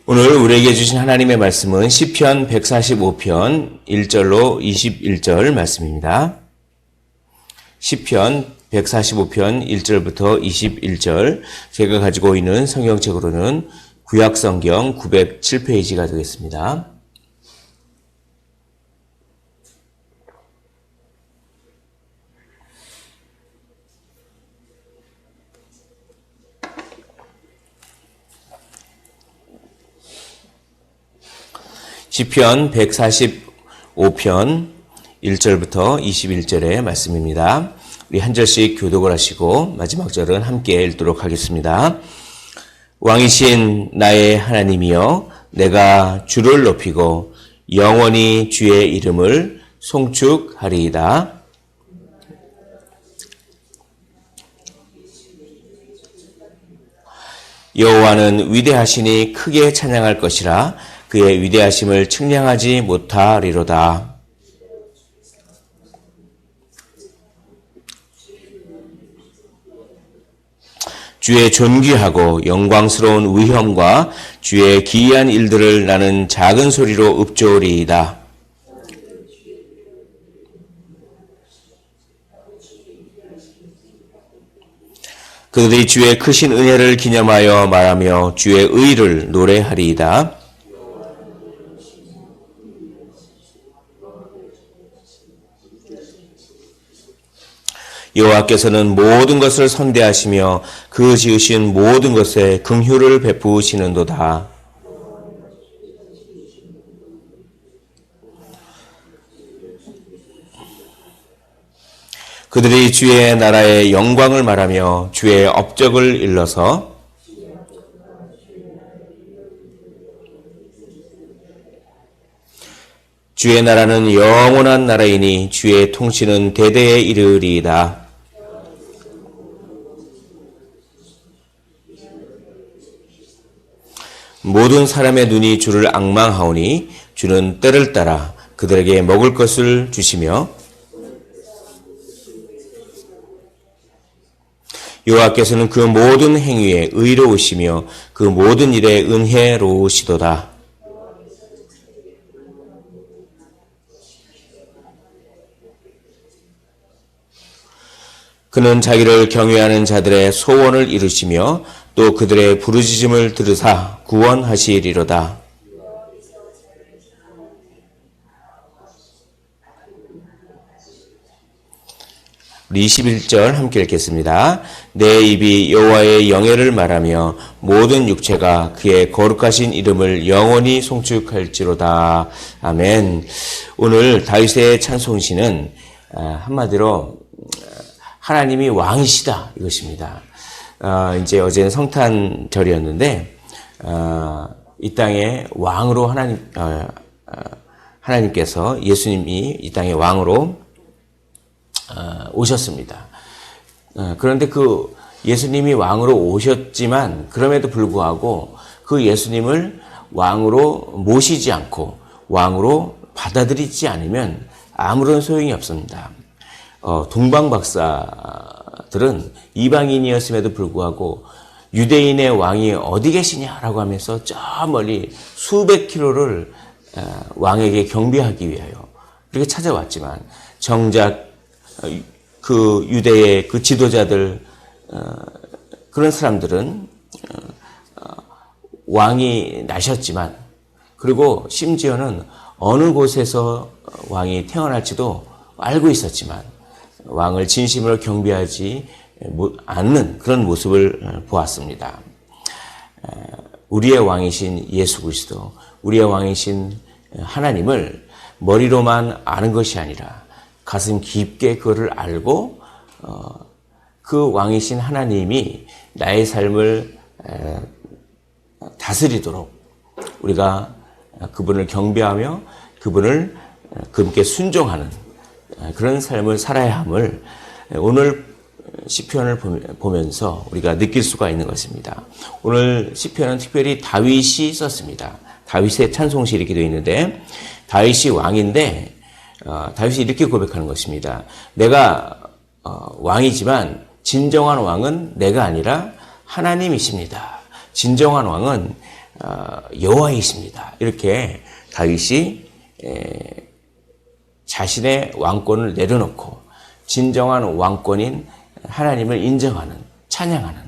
오늘 우리에게 주신 하나님의 말씀은 시편 145편 1절로 21절 말씀입니다. 시편 145편 1절부터 21절, 제가 가지고 있는 성경책으로는 구약성경 907페이지가 되겠습니다. 시편 145편 1절부터 21절의 말씀입니다. 우리 한 절씩 교독을 하시고 마지막 절은 함께 읽도록 하겠습니다. 왕이신 나의 하나님이여, 내가 주를 높이고 영원히 주의 이름을 송축하리이다. 여호와는 위대하시니 크게 찬양할 것이라. 그의 위대하심을 측량하지 못하리로다. 주의 존귀하고 영광스러운 위엄과 주의 기이한 일들을 나는 작은 소리로 읊조리이다. 그들이 주의 크신 은혜를 기념하여 말하며 주의 의를 노래하리이다. 여호와께서는 모든 것을 선대하시며 그 지으신 모든 것에 긍휼을 베푸시는도다. 그들이 주의 나라의 영광을 말하며 주의 업적을 일러서 주의 나라는 영원한 나라이니 주의 통치는 대대에 이르리이다. 모든 사람의 눈이 주를 앙망하오니 주는 때를 따라 그들에게 먹을 것을 주시며 여호와께서는 그 모든 행위에 의로우시며 그 모든 일에 은혜로우시도다. 그는 자기를 경외하는 자들의 소원을 이루시며 또 그들의 부르짖음을 들으사 구원하시리로다. 우리 21절 함께 읽겠습니다. 내 입이 여호와의 영예를 말하며 모든 육체가 그의 거룩하신 이름을 영원히 송축할지로다. 아멘. 오늘 다윗의 찬송시는 한마디로 하나님이 왕이시다 이것입니다. 이제 어제는 성탄절이었는데 이 땅에 왕으로 하나님께서 예수님이 이 땅에 왕으로 오셨습니다. 그런데 그 예수님이 왕으로 오셨지만 그럼에도 불구하고 그 예수님을 왕으로 모시지 않고 왕으로 받아들이지 않으면 아무런 소용이 없습니다. 동방 박사들은 이방인이었음에도 불구하고 유대인의 왕이 어디 계시냐라고 하면서 저 멀리 수백 킬로를 왕에게 경배하기 위하여 이렇게 찾아왔지만 정작 그 유대의 그 지도자들 그런 사람들은 왕이 나셨지만 그리고 심지어는 어느 곳에서 왕이 태어날지도 알고 있었지만 왕을 진심으로 경배하지 않는 그런 모습을 보았습니다. 우리의 왕이신 예수 그리스도, 우리의 왕이신 하나님을 머리로만 아는 것이 아니라 가슴 깊게 그거를 알고 그 왕이신 하나님이 나의 삶을 다스리도록 우리가 그분을 경배하며 그분께 순종하는 그런 삶을 살아야 함을 오늘 시편을 보면서 우리가 느낄 수가 있는 것입니다. 오늘 시편은 특별히 다윗이 썼습니다. 다윗의 찬송시 이렇게 되어 있는데 다윗이 왕인데 다윗이 이렇게 고백하는 것입니다. 내가 왕이지만 진정한 왕은 내가 아니라 하나님이십니다. 진정한 왕은 여호와이십니다. 이렇게 다윗이 자신의 왕권을 내려놓고 진정한 왕권인 하나님을 인정하는, 찬양하는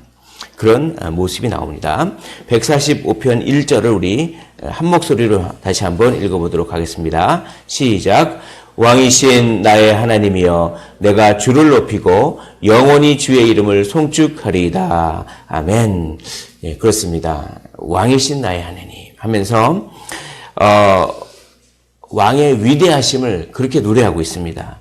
그런 모습이 나옵니다. 145편 1절을 우리 한 목소리로 다시 한번 읽어보도록 하겠습니다. 시작. 왕이신 나의 하나님이여 내가 주를 높이고 영원히 주의 이름을 송축하리이다. 아멘. 예, 그렇습니다. 왕이신 나의 하나님 하면서 왕의 위대하심을 그렇게 노래하고 있습니다.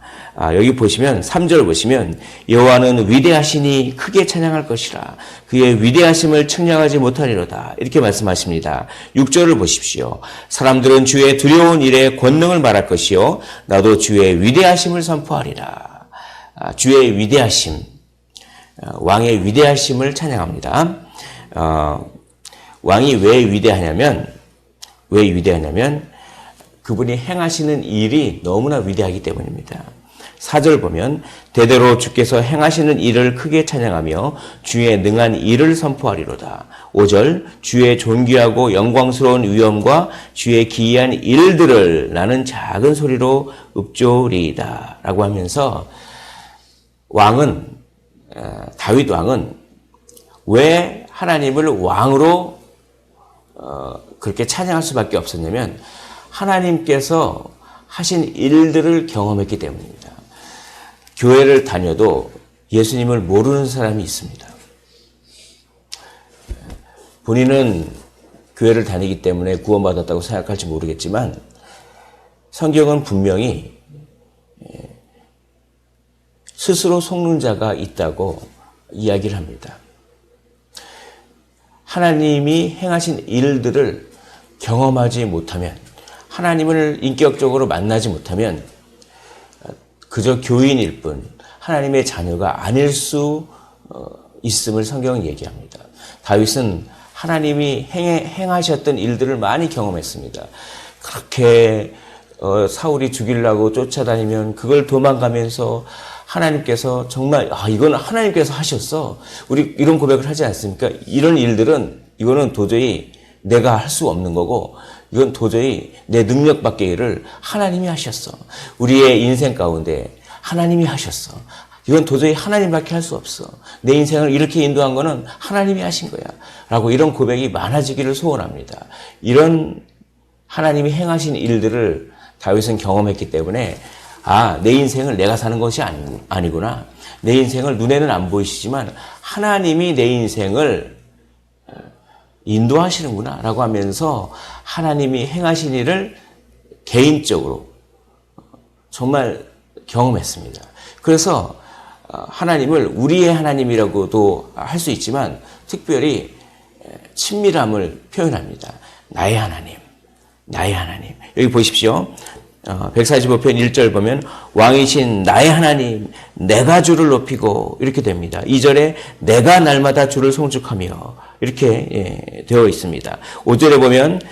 여기 보시면 3절 보시면 여호와는 위대하시니 크게 찬양할 것이라 그의 위대하심을 측량하지 못하리로다 이렇게 말씀하십니다. 6절을 보십시오. 사람들은 주의 두려운 일에 권능을 말할 것이요 나도 주의 위대하심을 선포하리라. 주의 위대하심, 왕의 위대하심을 찬양합니다. 왕이 왜 위대하냐면 그분이 행하시는 일이 너무나 위대하기 때문입니다. 4절 보면 대대로 주께서 행하시는 일을 크게 찬양하며 주의 능한 일을 선포하리로다. 5절 주의 존귀하고 영광스러운 위엄과 주의 기이한 일들을 나는 작은 소리로 읊조리이다 라고 하면서 다윗 왕은 왜 하나님을 왕으로 그렇게 찬양할 수밖에 없었냐면 하나님께서 하신 일들을 경험했기 때문입니다. 교회를 다녀도 예수님을 모르는 사람이 있습니다. 본인은 교회를 다니기 때문에 구원받았다고 생각할지 모르겠지만 성경은 분명히 스스로 속는 자가 있다고 이야기를 합니다. 하나님이 행하신 일들을 경험하지 못하면, 하나님을 인격적으로 만나지 못하면 그저 교인일 뿐 하나님의 자녀가 아닐 수 있음을 성경은 얘기합니다. 다윗은 하나님이 행하셨던 일들을 많이 경험했습니다. 그렇게 사울이 죽이려고 쫓아다니면 그걸 도망가면서 하나님께서 정말 이건 하나님께서 하셨어. 우리 이런 고백을 하지 않습니까? 이런 일들은 이거는 도저히 내가 할 수 없는 거고 이건 도저히 내 능력 밖의 일을 하나님이 하셨어. 우리의 인생 가운데 하나님이 하셨어. 이건 도저히 하나님밖에 할 수 없어. 내 인생을 이렇게 인도한 거는 하나님이 하신 거야. 라고 이런 고백이 많아지기를 소원합니다. 이런 하나님이 행하신 일들을 다윗은 경험했기 때문에 내 인생을 내가 사는 것이 아니구나. 내 인생을 눈에는 안 보이시지만 하나님이 내 인생을 인도하시는구나 라고 하면서 하나님이 행하신 일을 개인적으로 정말 경험했습니다. 그래서 하나님을 우리의 하나님이라고도 할 수 있지만 특별히 친밀함을 표현합니다. 나의 하나님, 나의 하나님. 여기 보십시오. 145편 1절 보면 왕이신 나의 하나님 내가 주를 높이고 이렇게 됩니다. 2절에 내가 날마다 주를 송축하며 이렇게 되어 있습니다. 5절에 보면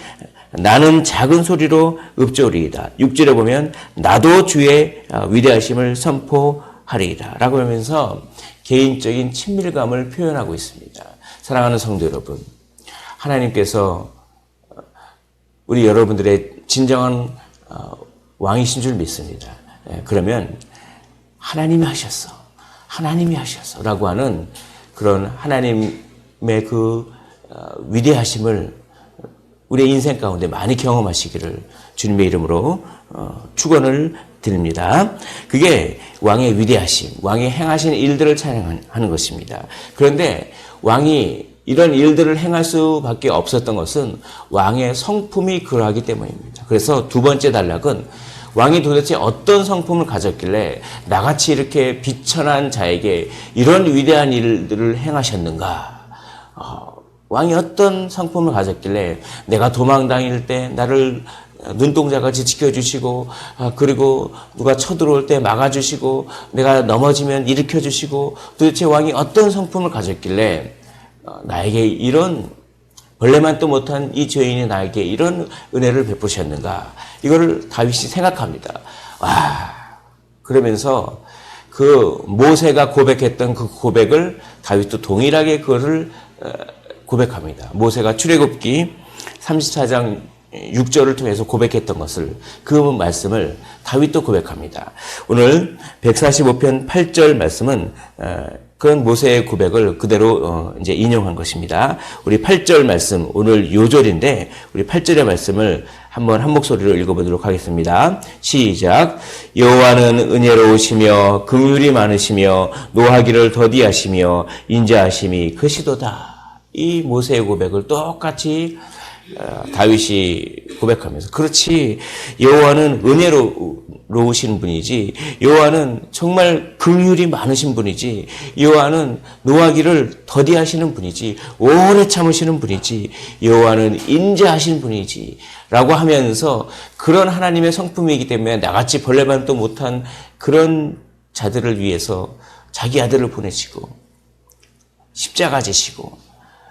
나는 작은 소리로 읊조리이다. 6절에 보면 나도 주의 위대하심을 선포하리이다 라고 하면서 개인적인 친밀감을 표현하고 있습니다. 사랑하는 성도 여러분, 하나님께서 우리 여러분들의 진정한 왕이신 줄 믿습니다. 그러면 하나님이 하셨어. 하나님이 하셨어. 라고 하는 그런 하나님의 그 위대하심을 우리의 인생 가운데 많이 경험하시기를 주님의 이름으로 축원을 드립니다. 그게 왕의 위대하심, 왕이 행하신 일들을 찬양하는 것입니다. 그런데 왕이 이런 일들을 행할 수밖에 없었던 것은 왕의 성품이 그러하기 때문입니다. 그래서 두 번째 단락은 왕이 도대체 어떤 성품을 가졌길래 나같이 이렇게 비천한 자에게 이런 위대한 일들을 행하셨는가? 왕이 어떤 성품을 가졌길래 내가 도망다닐 때 나를 눈동자같이 지켜주시고 그리고 누가 쳐들어올 때 막아주시고 내가 넘어지면 일으켜주시고 도대체 왕이 어떤 성품을 가졌길래 나에게 이런 원래만 또 못한 이 죄인이 나에게 이런 은혜를 베푸셨는가? 이거를 다윗이 생각합니다. 그러면서 그 모세가 고백했던 그 고백을 다윗도 동일하게 그거를 고백합니다. 모세가 출애굽기 34장 6절을 통해서 고백했던 것을 그 말씀을 다윗도 고백합니다. 오늘 145편 8절 말씀은 그런 모세의 고백을 그대로 이제 인용한 것입니다. 우리 8절 말씀 오늘 요절인데 우리 8절의 말씀을 한번 한 목소리로 읽어보도록 하겠습니다. 시작. 여호와는 은혜로우시며 긍휼이 많으시며 노하기를 더디하시며 인자하심이 크시도다. 이 모세의 고백을 똑같이 다윗이 고백하면서 그렇지 여호와는 은혜로우신 분이지 여호와는 정말 긍휼이 많으신 분이지 여호와는 노하기를 더디하시는 분이지 오래 참으시는 분이지 여호와는 인자하신 분이지 라고 하면서 그런 하나님의 성품이기 때문에 나같이 벌레반도 못한 그런 자들을 위해서 자기 아들을 보내시고 십자가 지시고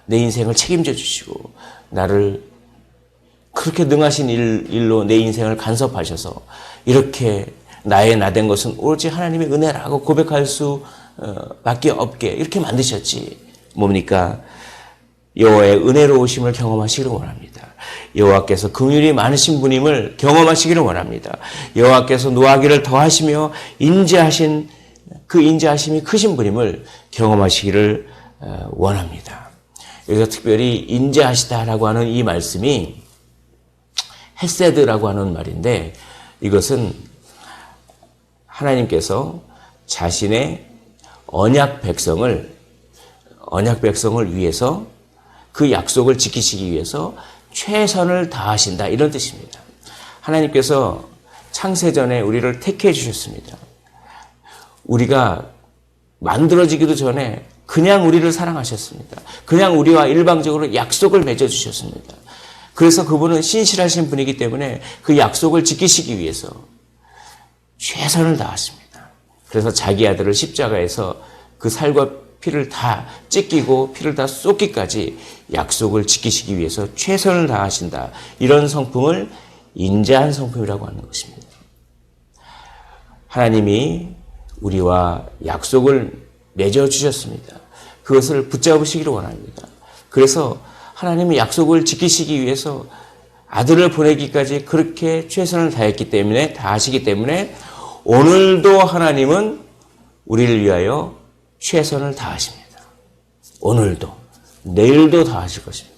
내 인생을 책임져 주시고 나를 그렇게 능하신 일로 내 인생을 간섭하셔서 이렇게 나의 나된 것은 오로지 하나님의 은혜라고 고백할 수 밖에 없게 이렇게 만드셨지. 뭡니까? 여호와의 은혜로우심을 경험하시기를 원합니다. 여호와께서 긍휼이 많으신 분임을 경험하시기를 원합니다. 여호와께서 노하기를 더하시며 인자하신 그 인자하심이 크신 분임을 경험하시기를 원합니다. 여기서 특별히 인자하시다라고 하는 이 말씀이 헤세드라고 하는 말인데 이것은 하나님께서 자신의 언약 백성을 위해서 그 약속을 지키시기 위해서 최선을 다하신다 이런 뜻입니다. 하나님께서 창세전에 우리를 택해 주셨습니다. 우리가 만들어지기도 전에 그냥 우리를 사랑하셨습니다. 그냥 우리와 일방적으로 약속을 맺어주셨습니다. 그래서 그분은 신실하신 분이기 때문에 그 약속을 지키시기 위해서 최선을 다하십니다. 그래서 자기 아들을 십자가에서 그 살과 피를 다 찢기고 피를 다 쏟기까지 약속을 지키시기 위해서 최선을 다하신다. 이런 성품을 인자한 성품이라고 하는 것입니다. 하나님이 우리와 약속을 맺어주셨습니다. 그것을 붙잡으시기를 원합니다. 그래서 하나님의 약속을 지키시기 위해서 아들을 보내기까지 그렇게 최선을 다하시기 때문에 오늘도 하나님은 우리를 위하여 최선을 다하십니다. 오늘도, 내일도 다하실 것입니다.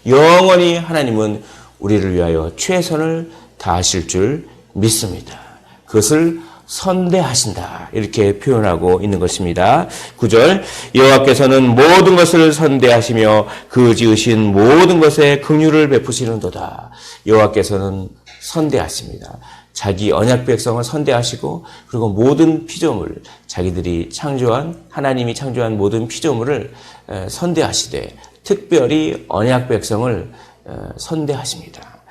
영원히 하나님은 우리를 위하여 최선을 다하실 줄 믿습니다. 그것을 선대하신다 이렇게 표현하고 있는 것입니다. 9절 여호와께서는 모든 것을 선대하시며 그 지으신 모든 것에 긍휼을 베푸시는도다. 여호와께서는 선대하십니다. 자기 언약 백성을 선대하시고 그리고 모든 피조물 자기들이 창조한 하나님이 창조한 모든 피조물을 선대하시되 특별히 언약 백성을 선대하십니다.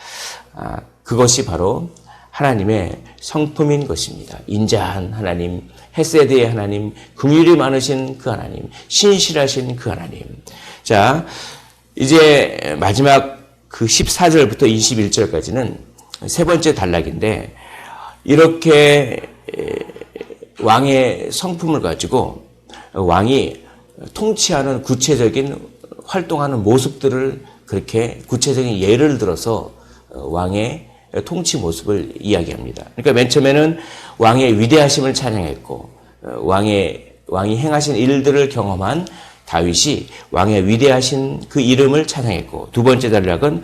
그것이 바로 하나님의 성품인 것입니다. 인자한 하나님, 헤세드의 하나님, 긍휼이 많으신 그 하나님, 신실하신 그 하나님. 자, 이제 마지막 그 14절부터 21절까지는 세 번째 단락인데 이렇게 왕의 성품을 가지고 왕이 통치하는 구체적인 활동하는 모습들을 그렇게 구체적인 예를 들어서 왕의 통치 모습을 이야기합니다. 그러니까 맨 처음에는 왕의 위대하심을 찬양했고 왕이 행하신 일들을 경험한 다윗이 왕의 위대하신 그 이름을 찬양했고 두 번째 단락은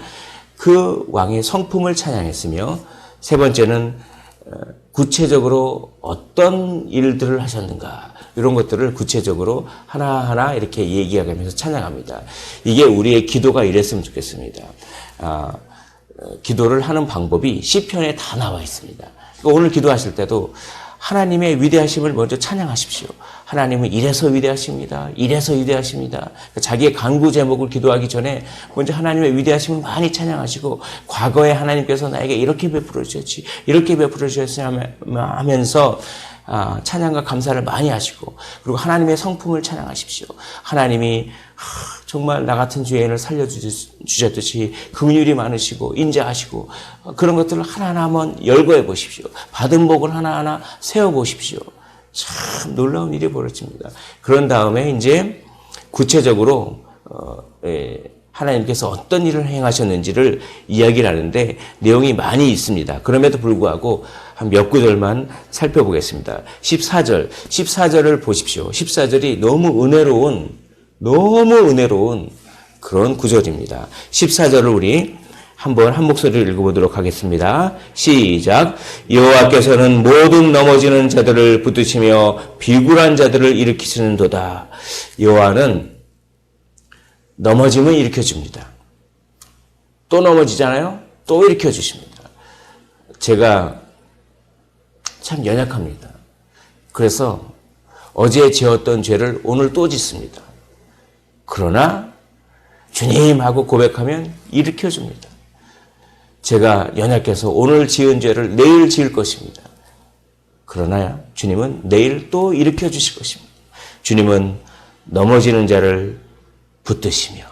그 왕의 성품을 찬양했으며 세 번째는 구체적으로 어떤 일들을 하셨는가 이런 것들을 구체적으로 하나하나 이렇게 얘기하면서 찬양합니다. 이게 우리의 기도가 이랬으면 좋겠습니다. 기도를 하는 방법이 시편에 다 나와 있습니다. 그러니까 오늘 기도하실 때도 하나님의 위대하심을 먼저 찬양하십시오. 하나님은 이래서 위대하십니다. 이래서 위대하십니다. 그러니까 자기의 간구 제목을 기도하기 전에 먼저 하나님의 위대하심을 많이 찬양하시고 과거에 하나님께서 나에게 이렇게 베풀어 주셨지 이렇게 베풀어 주셨지 하면서 찬양과 감사를 많이 하시고 그리고 하나님의 성품을 찬양하십시오. 하나님이 정말 나 같은 죄인을 살려주셨듯이 긍휼이 많으시고 인자하시고 그런 것들을 하나하나 한번 열거해 보십시오. 받은 복을 하나하나 세워보십시오. 참 놀라운 일이 벌어집니다. 그런 다음에 이제 구체적으로 하나님께서 어떤 일을 행하셨는지를 이야기를 하는데 내용이 많이 있습니다. 그럼에도 불구하고 한 몇 구절만 살펴보겠습니다. 14절을 보십시오. 14절이 너무 은혜로운 그런 구절입니다. 14절을 우리 한번 한 목소리로 읽어보도록 하겠습니다. 시작. 여호와께서는 모든 넘어지는 자들을 붙드시며 비굴한 자들을 일으키시는도다. 여호와는 넘어지면 일으켜줍니다. 또 넘어지잖아요? 또 일으켜주십니다. 제가 참 연약합니다. 그래서 어제 지었던 죄를 오늘 또 짓습니다. 그러나 주님 하고 고백하면 일으켜줍니다. 제가 연약해서 오늘 지은 죄를 내일 지을 것입니다. 그러나 주님은 내일 또 일으켜주실 것입니다. 주님은 넘어지는 자를 붙드시며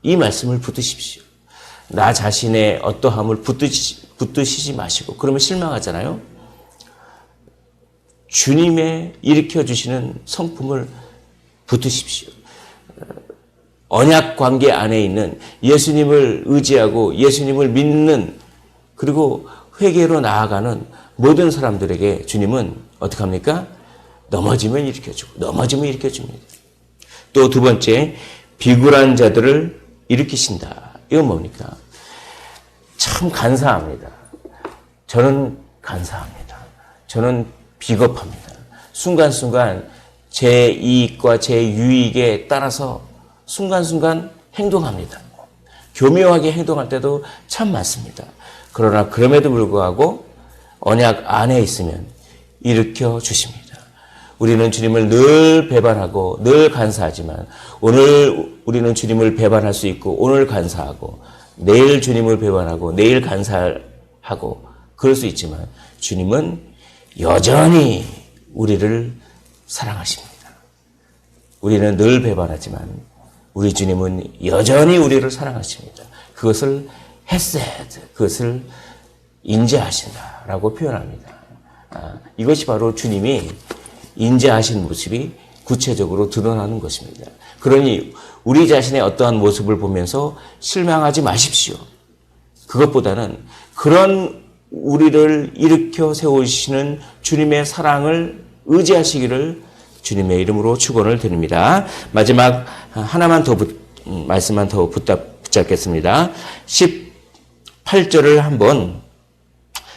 이 말씀을 붙드십시오. 나 자신의 어떠함을 붙드시지 마시고 그러면 실망하잖아요. 주님의 일으켜주시는 성품을 붙드십시오. 언약 관계 안에 있는 예수님을 의지하고 예수님을 믿는 그리고 회개로 나아가는 모든 사람들에게 주님은 어떻게 합니까? 넘어지면 일으켜주고 넘어지면 일으켜줍니다. 또 두 번째, 비굴한 자들을 일으키신다. 이건 뭡니까? 참 간사합니다. 저는 간사합니다. 저는 비겁합니다. 순간순간 제 이익과 제 유익에 따라서 순간순간 행동합니다. 교묘하게 행동할 때도 참 많습니다. 그러나 그럼에도 불구하고 언약 안에 있으면 일으켜 주십니다. 우리는 주님을 늘 배반하고 늘 간사하지만 오늘 우리는 주님을 배반할 수 있고 오늘 간사하고 내일 주님을 배반하고 내일 간사하고 그럴 수 있지만 주님은 여전히 우리를 사랑하십니다. 우리는 늘 배반하지만 우리 주님은 여전히 우리를 사랑하십니다. 그것을 헤세드, 그것을 인자하신다라고 표현합니다. 이것이 바로 주님이 인자하신 모습이 구체적으로 드러나는 것입니다. 그러니 우리 자신의 어떠한 모습을 보면서 실망하지 마십시오. 그것보다는 그런 우리를 일으켜 세우시는 주님의 사랑을 의지하시기를 주님의 이름으로 축원을 드립니다. 마지막 하나만 더 말씀만 더 붙잡겠습니다.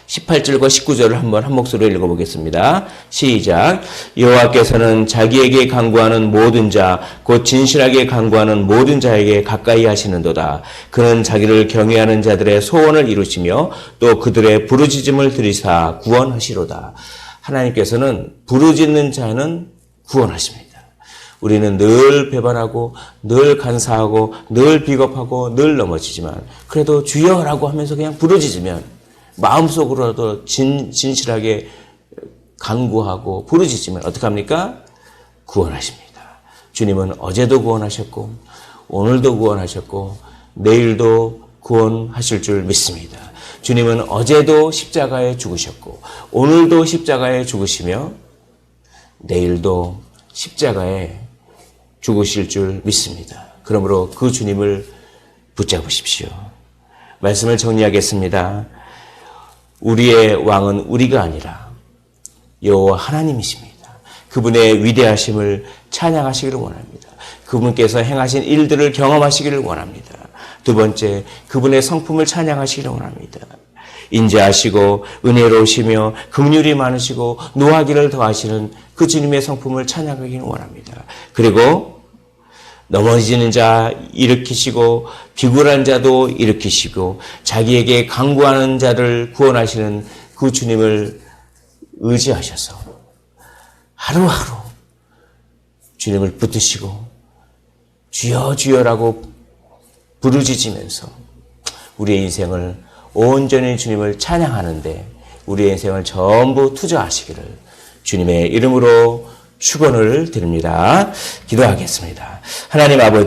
18절과 19절을 한번 한 목소리로 읽어보겠습니다. 시작. 여호와께서는 자기에게 간구하는 모든 자, 곧 진실하게 간구하는 모든 자에게 가까이 하시는도다. 그는 자기를 경외하는 자들의 소원을 이루시며 또 그들의 부르짖음을 들으사 구원하시로다. 하나님께서는 부르짖는 자는 구원하십니다. 우리는 늘 배반하고 늘 간사하고 늘 비겁하고 늘 넘어지지만 그래도 주여라고 하면서 그냥 부르짖으면 마음속으로라도 진실하게 간구하고 부르짖으면 어떡합니까? 구원하십니다. 주님은 어제도 구원하셨고 오늘도 구원하셨고 내일도 구원하실 줄 믿습니다. 주님은 어제도 십자가에 죽으셨고 오늘도 십자가에 죽으시며 내일도 십자가에 죽으실 줄 믿습니다. 그러므로 그 주님을 붙잡으십시오. 말씀을 정리하겠습니다. 우리의 왕은 우리가 아니라 여호와 하나님이십니다. 그분의 위대하심을 찬양하시기를 원합니다. 그분께서 행하신 일들을 경험하시기를 원합니다. 두 번째, 그분의 성품을 찬양하시기를 원합니다. 인자하시고 은혜로우시며 긍휼이 많으시고 노하기를 더하시는 그 주님의 성품을 찬양하기를 원합니다. 그리고 넘어지는 자 일으키시고 비굴한 자도 일으키시고 자기에게 간구하는 자를 구원하시는 그 주님을 의지하셔서 하루하루 주님을 붙드시고 주여 주여라고 부르짖으면서 우리의 인생을 온전히 주님을 찬양하는데 우리의 인생을 전부 투자하시기를 주님의 이름으로 축원을 드립니다. 기도하겠습니다. 하나님 아버지,